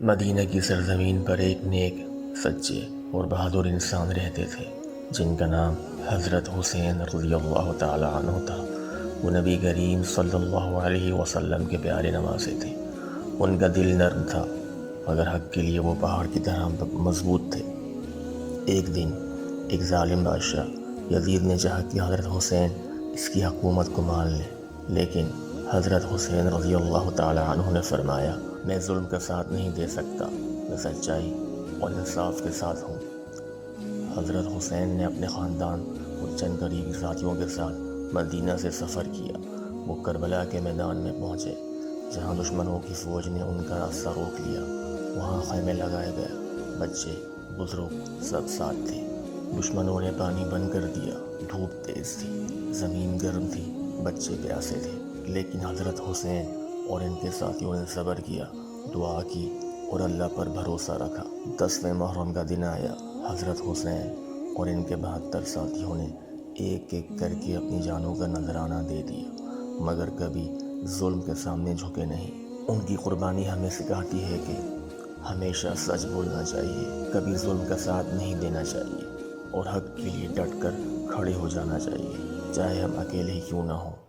مدینہ کی سرزمین پر ایک نیک، سچے اور بہادر انسان رہتے تھے جن کا نام حضرت حسین رضی اللہ تعالی عنہ تھا۔ وہ نبی کریم صلی اللہ علیہ وسلم کے پیارے نواسے تھے۔ ان کا دل نرم تھا مگر حق کے لیے وہ پہاڑ کی طرح مضبوط تھے۔ ایک دن ایک ظالم بادشاہ یزید نے چاہا کہ حضرت حسین اس کی حکومت کو مان لے، لیکن حضرت حسین رضی اللہ تعالی عنہ نے فرمایا، میں ظلم کا ساتھ نہیں دے سکتا، میں سچائی اور انصاف کے ساتھ ہوں۔ حضرت حسین نے اپنے خاندان اور چند قریبی ساتھیوں کے ساتھ مدینہ سے سفر کیا۔ وہ کربلا کے میدان میں پہنچے جہاں دشمنوں کی فوج نے ان کا راستہ روک لیا۔ وہاں خیمے لگائے گئے، بچے بزرگ سب ساتھ تھے۔ دشمنوں نے پانی بند کر دیا، دھوپ تیز تھی، زمین گرم تھی، بچے پیاسے تھے، لیکن حضرت حسین اور ان کے ساتھیوں نے صبر کیا، دعا کی اور اللہ پر بھروسہ رکھا۔ 10ویں محرم کا دن آیا۔ حضرت حسین اور ان کے 72 ساتھیوں نے ایک ایک کر کے اپنی جانوں کا نذرانہ دے دیا، مگر کبھی ظلم کے سامنے جھکے نہیں۔ ان کی قربانی ہمیں سکھاتی ہے کہ ہمیشہ سچ بولنا چاہیے، کبھی ظلم کا ساتھ نہیں دینا چاہیے اور حق کے لیے ڈٹ کر کھڑے ہو جانا چاہیے، چاہے ہم اکیلے ہی کیوں نہ ہوں۔